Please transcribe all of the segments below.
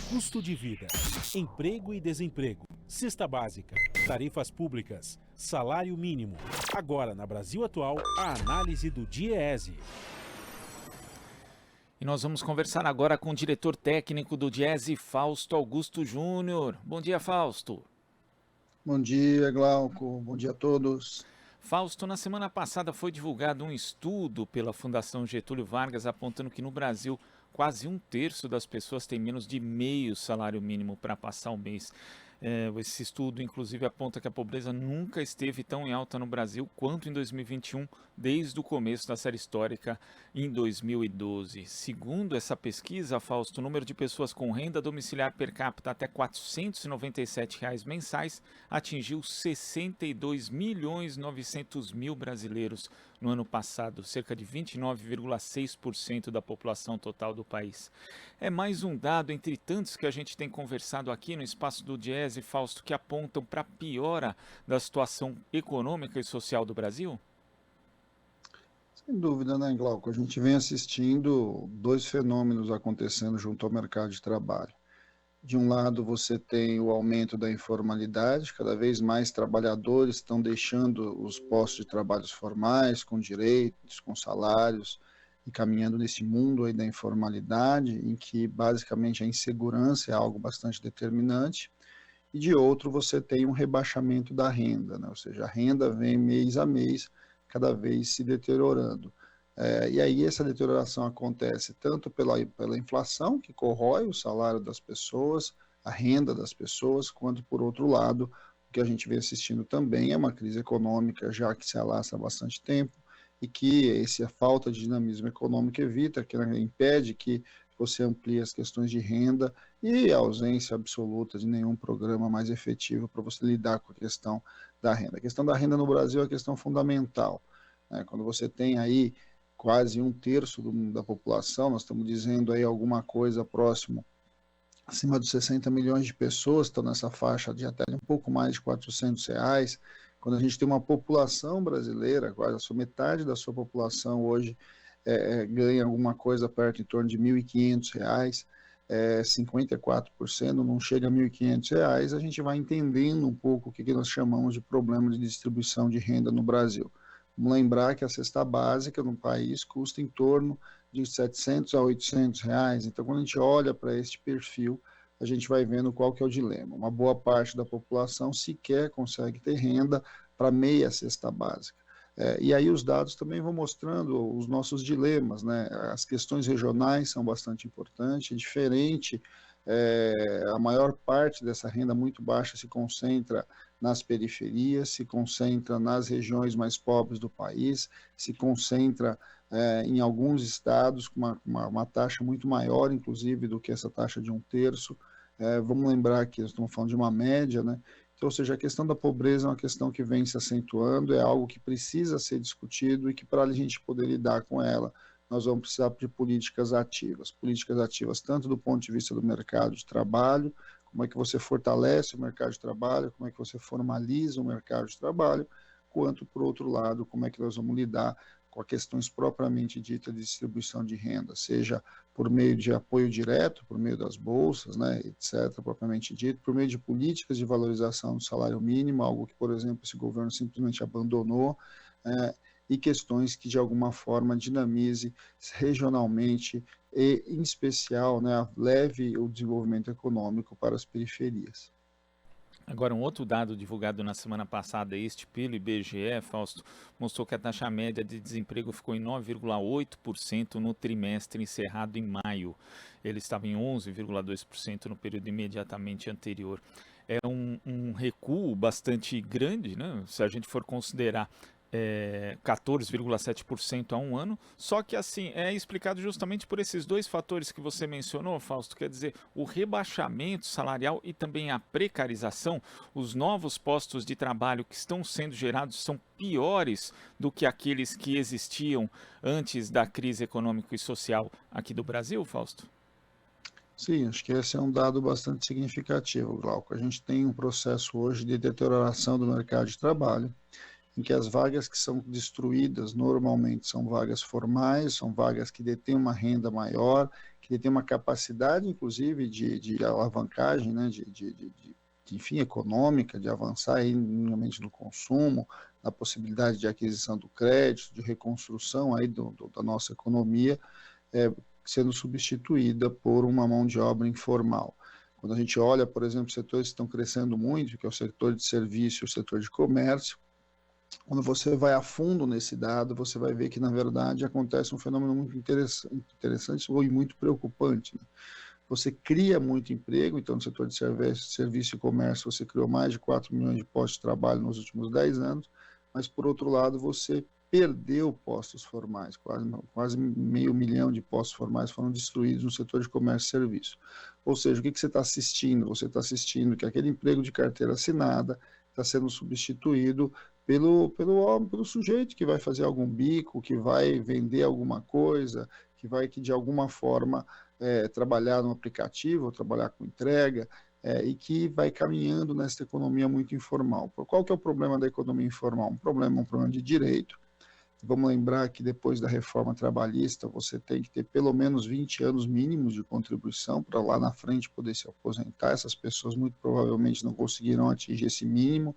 Custo de vida, emprego e desemprego, cesta básica, tarifas públicas, salário mínimo. Agora, na Brasil Atual, a análise do DIEESE. E nós vamos conversar agora com o diretor técnico do DIEESE, Fausto Augusto Júnior. Bom dia, Fausto. Bom dia, Glauco. Bom dia a todos. Fausto, na semana passada foi divulgado um estudo pela Fundação Getúlio Vargas apontando que no Brasil quase um terço das pessoas tem menos de meio salário mínimo para passar o mês. Esse estudo, inclusive, aponta que a pobreza nunca esteve tão em alta no Brasil quanto em 2021, desde o começo da série histórica em 2012. Segundo essa pesquisa, Fausto, o número de pessoas com renda domiciliar per capita até R$ 497 mensais atingiu 62.900.000 brasileiros no ano passado, cerca de 29,6% da população total do país. É mais um dado entre tantos que a gente tem conversado aqui no espaço do DIEESE, Fausto, que apontam para a piora da situação econômica e social do Brasil? Sem dúvida, né, Glauco? A gente vem assistindo dois fenômenos acontecendo junto ao mercado de trabalho. De um lado, você tem o aumento da informalidade, cada vez mais trabalhadores estão deixando os postos de trabalho formais, com direitos, com salários, e caminhando nesse mundo aí da informalidade, em que basicamente a insegurança é algo bastante determinante. E de outro, você tem um rebaixamento da renda, né? Ou seja, a renda vem mês a mês, cada vez se deteriorando. E aí essa deterioração acontece tanto pela inflação, que corrói o salário das pessoas, a renda das pessoas, quanto por outro lado, o que a gente vem assistindo também é uma crise econômica já que se alastra há bastante tempo, e que essa falta de dinamismo econômico evita, que impede que você amplie as questões de renda e a ausência absoluta de nenhum programa mais efetivo para você lidar com a questão da renda. A questão da renda no Brasil é a questão fundamental, né? Quando você tem aí quase um terço da população, nós estamos dizendo aí alguma coisa próximo, acima de 60 milhões de pessoas estão nessa faixa de até um pouco mais de R$ 400, quando a gente tem uma população brasileira, quase a sua metade da sua população hoje ganha alguma coisa perto em torno de R$ 1.500, 54% não chega a R$ 1.500, a gente vai entendendo um pouco o que nós chamamos de problema de distribuição de renda no Brasil. Vamos lembrar que a cesta básica no país custa em torno de R$ 700 a R$ 800. Então, quando a gente olha para este perfil, a gente vai vendo qual que é o dilema. Uma boa parte da população sequer consegue ter renda para meia cesta básica. E aí os dados também vão mostrando os nossos dilemas, né? As questões regionais são bastante importantes, diferente, a maior parte dessa renda muito baixa se concentra nas periferias, se concentra nas regiões mais pobres do país, se concentra em alguns estados com uma taxa muito maior, inclusive, do que essa taxa de um terço. Vamos lembrar que estamos falando de uma média, né? Então, ou seja, a questão da pobreza é uma questão que vem se acentuando, é algo que precisa ser discutido e que para a gente poder lidar com ela, nós vamos precisar de políticas ativas tanto do ponto de vista do mercado de trabalho, como é que você fortalece o mercado de trabalho, como é que você formaliza o mercado de trabalho, quanto, por outro lado, como é que nós vamos lidar com as questões propriamente ditas de distribuição de renda, seja por meio de apoio direto, por meio das bolsas, né, etc., propriamente dito, por meio de políticas de valorização do salário mínimo, algo que, por exemplo, esse governo simplesmente abandonou, e questões que, de alguma forma, dinamize regionalmente e, em especial, né, leve o desenvolvimento econômico para as periferias. Agora, um outro dado divulgado na semana passada, este pelo IBGE, Fausto, mostrou que a taxa média de desemprego ficou em 9,8% no trimestre encerrado em maio. Ele estava em 11,2% no período imediatamente anterior. É um recuo bastante grande, né? Se a gente for considerar 14,7% a um ano, só que assim, é explicado justamente por esses dois fatores que você mencionou, Fausto, quer dizer, o rebaixamento salarial e também a precarização. Os novos postos de trabalho que estão sendo gerados são piores do que aqueles que existiam antes da crise econômica e social aqui do Brasil, Fausto? Sim, acho que esse é um dado bastante significativo, Glauco. A gente tem um processo hoje de deterioração do mercado de trabalho. em que as vagas que são destruídas normalmente são vagas formais, são vagas que detêm uma renda maior, que detêm uma capacidade, inclusive, de alavancagem, né, enfim, econômica, de avançar aí, minimamente no consumo, na possibilidade de aquisição do crédito, de reconstrução aí da nossa economia, sendo substituída por uma mão de obra informal. Quando a gente olha, por exemplo, setores que estão crescendo muito, que é o setor de serviço e o setor de comércio, quando você vai a fundo nesse dado, você vai ver que, na verdade, acontece um fenômeno muito interessante e muito preocupante, né? Você cria muito emprego, então no setor de serviço e comércio você criou mais de 4 milhões de postos de trabalho nos últimos 10 anos, mas por outro lado você perdeu postos formais, quase 500 mil de postos formais foram destruídos no setor de comércio e serviço. Ou seja, o que você está assistindo? Você está assistindo que aquele emprego de carteira assinada está sendo substituído pelo sujeito que vai fazer algum bico, que vai vender alguma coisa, que de alguma forma trabalhar no aplicativo, ou trabalhar com entrega, e que vai caminhando nessa economia muito informal. Qual que é o problema da economia informal? Um problema de direito. Vamos lembrar que depois da reforma trabalhista, você tem que ter pelo menos 20 anos mínimos de contribuição para lá na frente poder se aposentar. Essas pessoas muito provavelmente não conseguirão atingir esse mínimo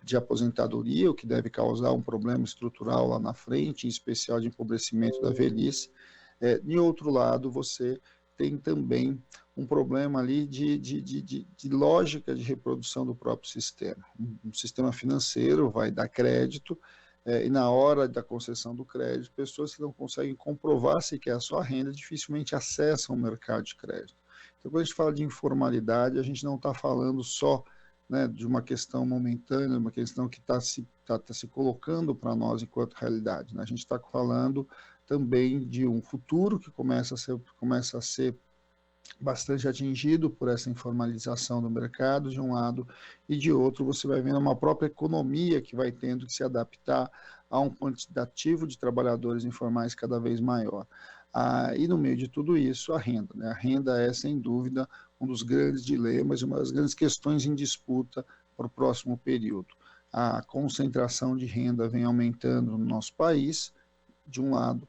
de aposentadoria, o que deve causar um problema estrutural lá na frente, em especial de empobrecimento da velhice. De outro lado, você tem também um problema ali de lógica de reprodução do próprio sistema. Um sistema financeiro vai dar crédito, e na hora da concessão do crédito, pessoas que não conseguem comprovar sequer a sua renda dificilmente acessam o mercado de crédito. Então, quando a gente fala de informalidade, a gente não está falando só, né, de uma questão momentânea, uma questão que está se colocando para nós enquanto realidade, né? A gente está falando também de um futuro que começa a ser bastante atingido por essa informalização do mercado, de um lado, e de outro você vai vendo uma própria economia que vai tendo que se adaptar a um quantitativo de trabalhadores informais cada vez maior. E no meio de tudo isso, a renda, né? A renda é, sem dúvida, um dos grandes dilemas, uma das grandes questões em disputa para o próximo período. A concentração de renda vem aumentando no nosso país, de um lado,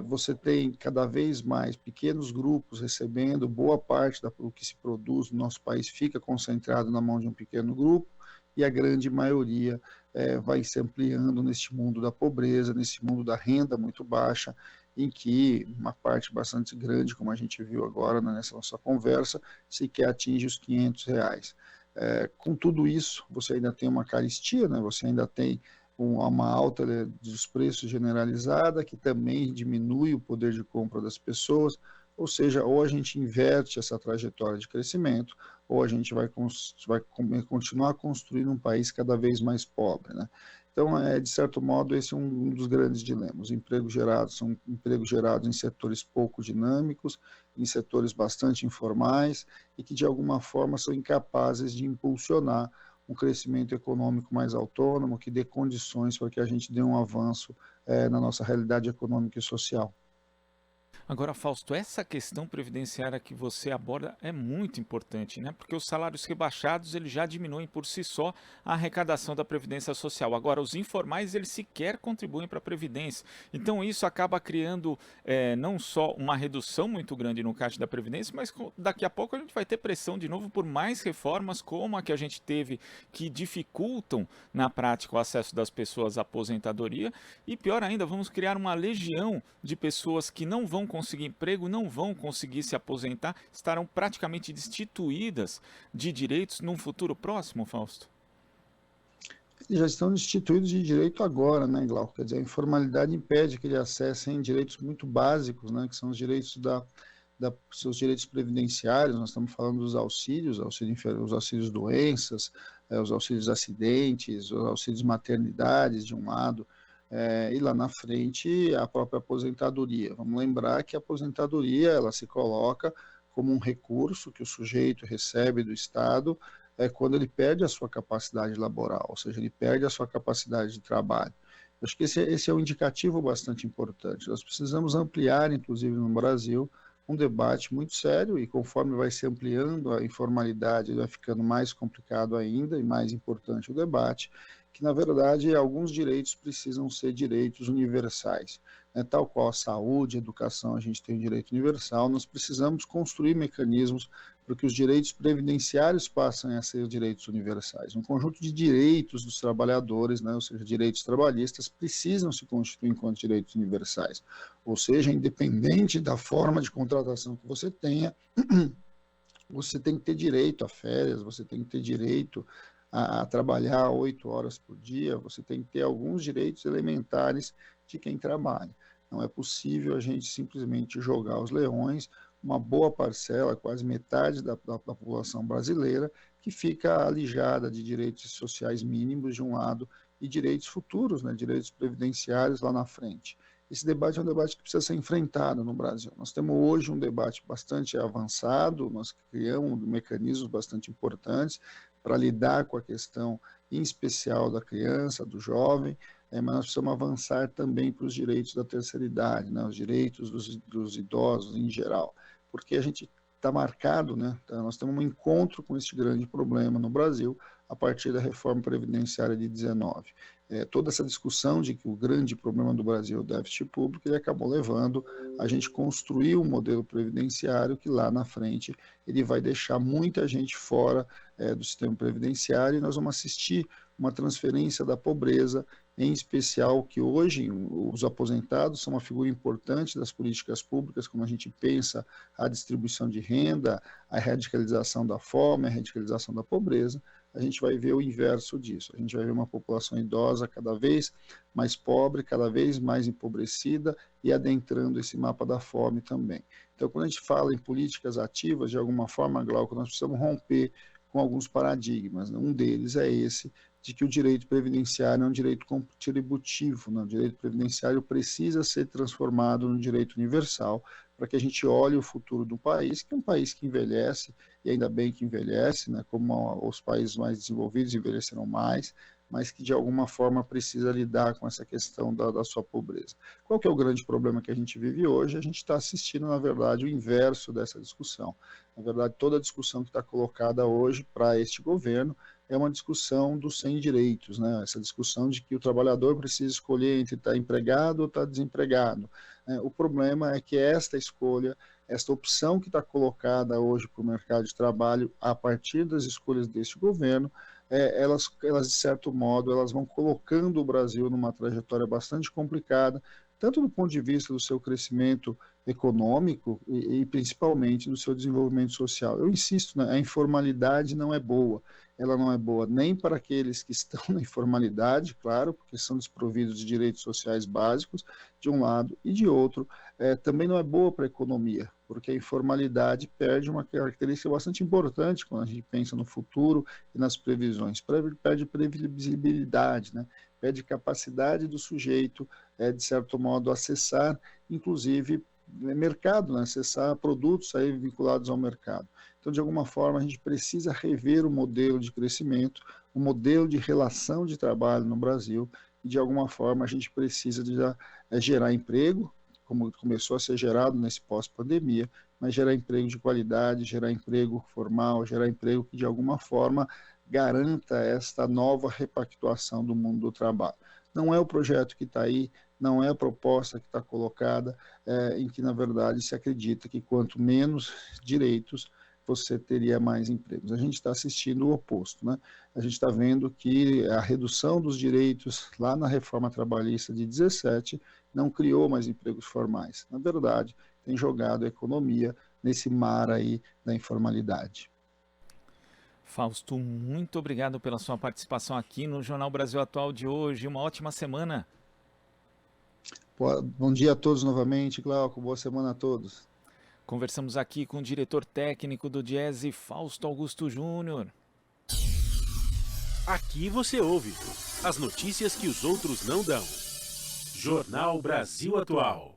você tem cada vez mais pequenos grupos recebendo, boa parte do que se produz no nosso país fica concentrado na mão de um pequeno grupo, e a grande maioria vai se ampliando neste mundo da pobreza, nesse mundo da renda muito baixa, em que uma parte bastante grande, como a gente viu agora nessa nossa conversa, sequer atinge os R$ 500. Com tudo isso, você ainda tem uma carestia, né? Você ainda tem uma alta dos preços generalizada, que também diminui o poder de compra das pessoas, ou seja, ou a gente inverte essa trajetória de crescimento, ou a gente vai continuar construindo um país cada vez mais pobre, né? Então, de certo modo, esse é um dos grandes dilemas. Empregos gerados são empregos gerados em setores pouco dinâmicos, em setores bastante informais, e que, de alguma forma, são incapazes de impulsionar um crescimento econômico mais autônomo, que dê condições para que a gente dê um avanço na nossa realidade econômica e social. Agora, Fausto, essa questão previdenciária que você aborda é muito importante, né? Porque os salários rebaixados, eles já diminuem por si só a arrecadação da Previdência Social. Agora, os informais, eles sequer contribuem para a Previdência. Então, isso acaba criando não só uma redução muito grande no caixa da Previdência, mas daqui a pouco a gente vai ter pressão de novo por mais reformas como a que a gente teve, que dificultam na prática o acesso das pessoas à aposentadoria. E pior ainda, vamos criar uma legião de pessoas que não vão conseguir emprego, não vão conseguir se aposentar, estarão praticamente destituídas de direitos num futuro próximo, Fausto? Eles já estão destituídos de direito agora, né, Glauco? Quer dizer, a informalidade impede que eles acessem direitos muito básicos, né, que são os direitos seus direitos previdenciários. Nós estamos falando dos auxílios, os auxílios doenças, os auxílios acidentes, os auxílios maternidades, de um lado, e lá na frente a própria aposentadoria. Vamos lembrar que a aposentadoria ela se coloca como um recurso que o sujeito recebe do Estado quando ele perde a sua capacidade laboral, ou seja, ele perde a sua capacidade de trabalho. Eu acho que esse é um indicativo bastante importante. Nós precisamos ampliar, inclusive no Brasil, um debate muito sério, e conforme vai se ampliando a informalidade, vai ficando mais complicado ainda e mais importante o debate, que, na verdade, alguns direitos precisam ser direitos universais. Tal qual a saúde, a educação, a gente tem um direito universal, nós precisamos construir mecanismos para que os direitos previdenciários passem a ser direitos universais. Um conjunto de direitos dos trabalhadores, ou seja, direitos trabalhistas, precisam se constituir enquanto direitos universais. Ou seja, independente da forma de contratação que você tenha, você tem que ter direito a férias, você tem que ter direito a trabalhar 8 horas por dia, você tem que ter alguns direitos elementares de quem trabalha. Não é possível a gente simplesmente jogar aos leões uma boa parcela, quase metade da população brasileira, que fica alijada de direitos sociais mínimos de um lado e direitos futuros, direitos previdenciários lá na frente. Esse debate é um debate que precisa ser enfrentado no Brasil. Nós temos hoje um debate bastante avançado, nós criamos mecanismos bastante importantes para lidar com a questão, em especial, da criança, do jovem, mas nós precisamos avançar também para os direitos da terceira idade, os direitos dos idosos em geral, porque a gente está marcado, nós temos um encontro com esse grande problema no Brasil a partir da reforma previdenciária de 19. Toda essa discussão de que o grande problema do Brasil é o déficit público, ele acabou levando a gente construir um modelo previdenciário que lá na frente ele vai deixar muita gente fora do sistema previdenciário, e nós vamos assistir uma transferência da pobreza, em especial que hoje os aposentados são uma figura importante das políticas públicas, quando a gente pensa a distribuição de renda, a radicalização da fome, a radicalização da pobreza. A gente vai ver o inverso disso. A gente vai ver uma população idosa cada vez mais pobre, cada vez mais empobrecida e adentrando esse mapa da fome também. Então, quando a gente fala em políticas ativas, de alguma forma, Glauco, nós precisamos romper com alguns paradigmas. Um deles é esse de que o direito previdenciário é um direito contributivo. O direito previdenciário precisa ser transformado num direito universal para que a gente olhe o futuro do país, que é um país que envelhece, e ainda bem que envelhece, como os países mais desenvolvidos envelheceram mais, mas que de alguma forma precisa lidar com essa questão da sua pobreza. Qual que é o grande problema que a gente vive hoje? A gente está assistindo, na verdade, o inverso dessa discussão. Na verdade, toda a discussão que está colocada hoje para este governo é uma discussão dos sem direitos, essa discussão de que o trabalhador precisa escolher entre estar empregado ou estar desempregado. O problema é que esta escolha, esta opção que está colocada hoje para o mercado de trabalho, a partir das escolhas deste governo, elas, de certo modo, elas vão colocando o Brasil numa trajetória bastante complicada, tanto do ponto de vista do seu crescimento econômico e principalmente do seu desenvolvimento social. Eu insisto, a informalidade não é boa. Ela não é boa nem para aqueles que estão na informalidade, claro, porque são desprovidos de direitos sociais básicos, de um lado, e de outro, também não é boa para a economia, porque a informalidade perde uma característica bastante importante quando a gente pensa no futuro e nas previsões. Perde previsibilidade, perde capacidade do sujeito, de certo modo, acessar, inclusive, mercado, acessar produtos aí vinculados ao mercado. Então, de alguma forma, a gente precisa rever o modelo de crescimento, o modelo de relação de trabalho no Brasil, e de alguma forma a gente precisa de gerar emprego, como começou a ser gerado nesse pós-pandemia, mas gerar emprego de qualidade, gerar emprego formal, gerar emprego que de alguma forma garanta esta nova repactuação do mundo do trabalho. Não é o projeto que está aí, não é a proposta que está colocada, em que, na verdade, se acredita que quanto menos direitos, você teria mais empregos. A gente está assistindo o oposto, A gente está vendo que a redução dos direitos lá na reforma trabalhista de 17 não criou mais empregos formais. Na verdade, tem jogado a economia nesse mar aí da informalidade. Fausto, muito obrigado pela sua participação aqui no Jornal Brasil Atual de hoje. Uma ótima semana. Bom dia a todos novamente, Glauco. Boa semana a todos. Conversamos aqui com o diretor técnico do Diese, Fausto Augusto Júnior. Aqui você ouve as notícias que os outros não dão. Jornal Brasil Atual.